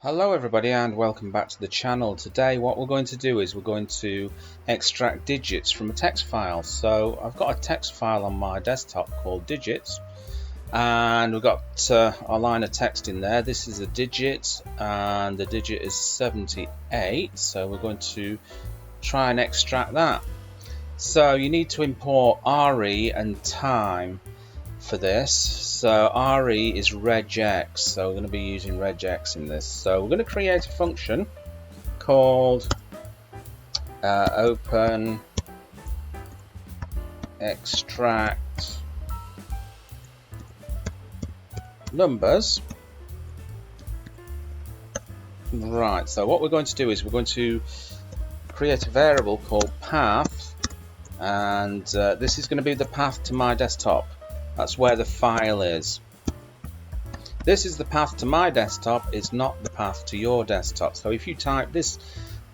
Hello everybody and welcome back to the channel. Today what we're going to do is we're going to extract digits from a text file. So I've got a text file on my desktop called digits, and we've got our line of text in there. This is a digit and the digit is 78, so we're going to try and extract that. So you need to import RE and time for this. So RE is Regex, so we're going to be using Regex in this. So we're going to create a function called open extract numbers. Right, so what we're going to do is we're going to create a variable called path, and this is going to be the path to my desktop. That's where the file is. This is the path to my desktop, it's not the path to your desktop. So if you type this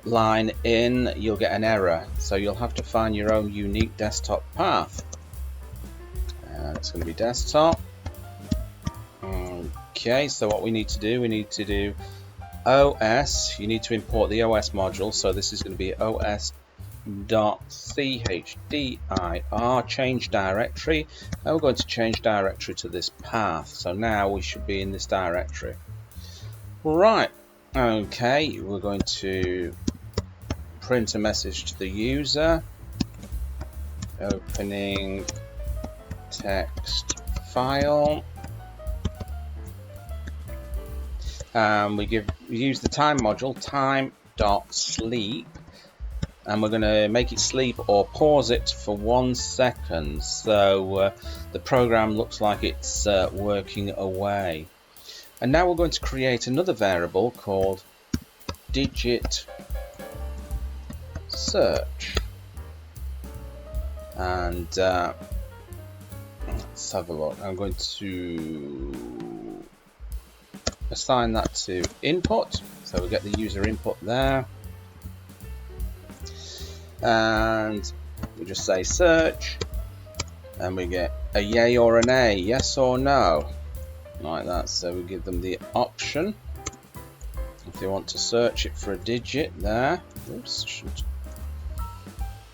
line in, you'll get an error. So you'll have to find your own unique desktop path. And it's going to be desktop. Okay, so what we need to do OS. You need to import the OS module. So this is going to be os.chddir change directory, and we're going to change directory to this path. So now we should be in this directory. Right, okay, we're going to print a message to the user, opening text file, and we use the time module, time.sleep, and we're going to make it sleep or pause it for 1 second. So the program looks like it's working away. And now we're going to create another variable called digit search. And let's have a look. I'm going to assign that to input. So we get the user input there. And we just say search, and we get a yay or an A, yes or no, like that. So we give them the option if they want to search it for a digit there. Oops,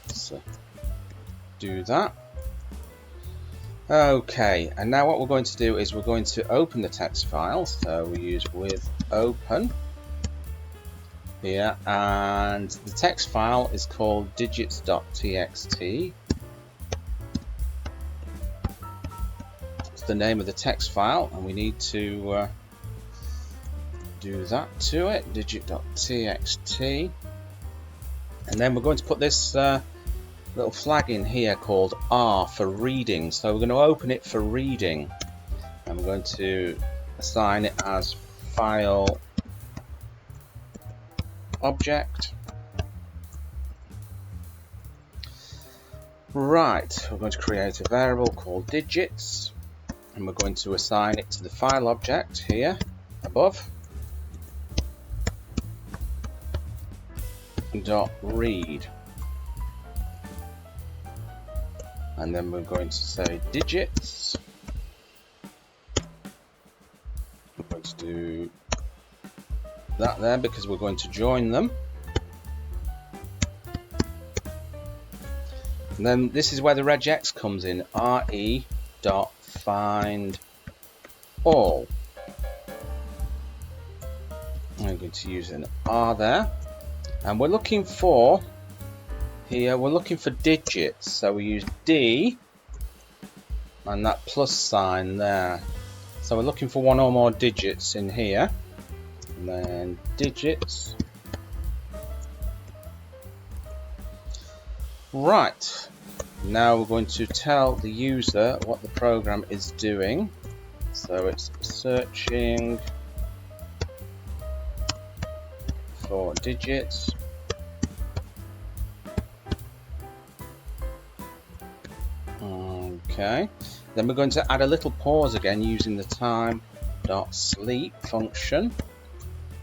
so do that. Okay, and now what we're going to do is we're going to open the text file. So we use with open here, and the text file is called digits.txt. It's the name of the text file, and we need to do that to it, digit.txt. And then we're going to put this little flag in here called R for reading. So we're going to open it for reading, and we're going to assign it as file object. Right, we're going to create a variable called digits, and we're going to assign it to the file object here above, dot read, and then we're going to say digits. We're going to do that there because we're going to join them. And then this is where the regex comes in, re.find all. I'm going to use an R there, and we're looking for digits, so we use D and that plus sign there. So we're looking for one or more digits in here. And then digits. Right, now we're going to tell the user what the program is doing. So it's searching for digits. Okay, then we're going to add a little pause again using the time.sleep function.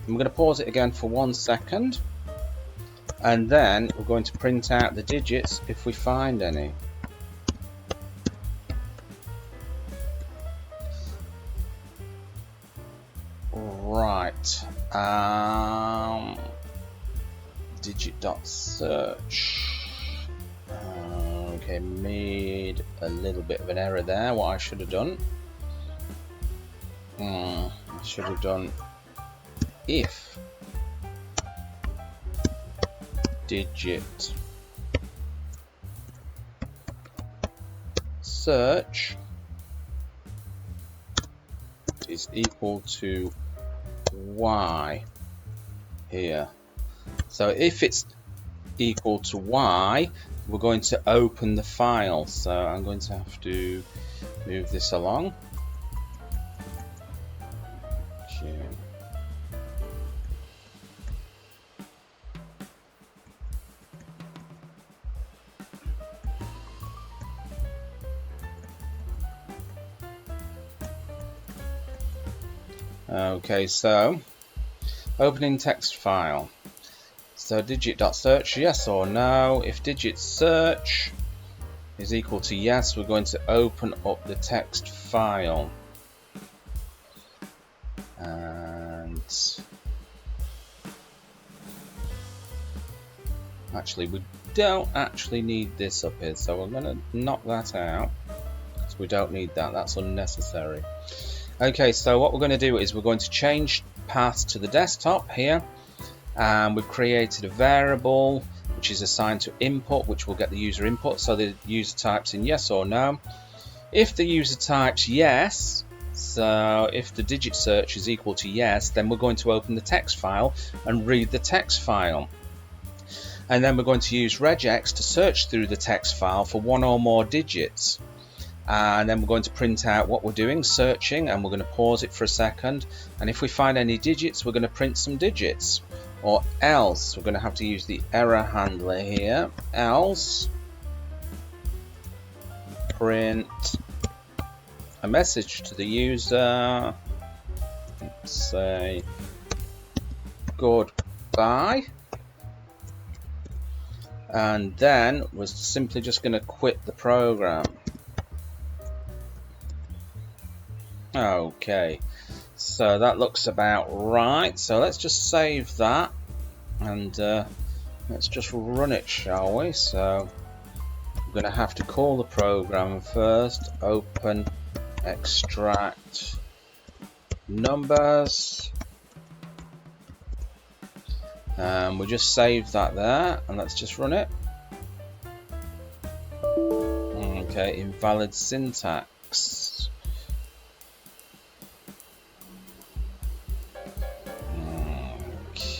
And we're going to pause it again for 1 second, and then we're going to print out the digits if we find any. Right, digit.search. Okay, made a little bit of an error there. What I should have done, I should have done if digit search is equal to y here. So if it's equal to y, we're going to open the file. So I'm going to have to move this along. Okay. Okay, so opening text file. So digit.search, yes or no. If digit search is equal to yes, we're going to open up the text file. And actually, we don't actually need this up here, so we're going to knock that out because we don't need that. That's unnecessary. Okay, so what we're going to do is we're going to change path to the desktop here, and we've created a variable which is assigned to input, which will get the user input. So the user types in yes or no. If the user types yes, so if the digit search is equal to yes, then we're going to open the text file and read the text file. And then we're going to use regex to search through the text file for one or more digits. And then we're going to print out what we're doing, searching, and we're going to pause it for a second. And if we find any digits, we're going to print some digits. Or else, we're going to have to use the error handler here. Else, print a message to the user. Say goodbye. And then we're simply just going to quit the program. Okay, so that looks about right. So let's just save that and let's just run it, shall we? So I'm going to have to call the program first. Open extract numbers. We'll just save that there and let's just run it. Okay, invalid syntax.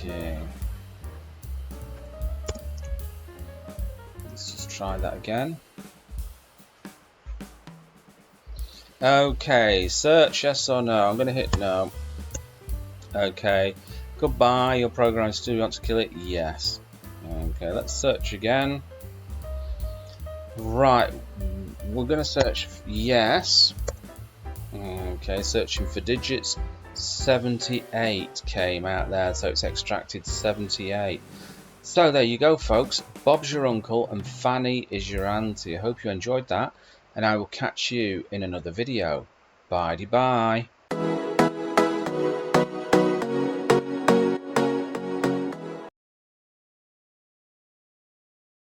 Okay, let's just try that again. Okay, search yes or no. I'm going to hit no. Okay, goodbye. Your program still you want to kill it? Yes. Okay, let's search again. Right, we're going to search yes. Okay, searching for digits. 78 came out there, so it's extracted 78. So there you go, folks. Bob's your uncle and Fanny is your auntie. I hope you enjoyed that, and I will catch you in another video. Bye-bye.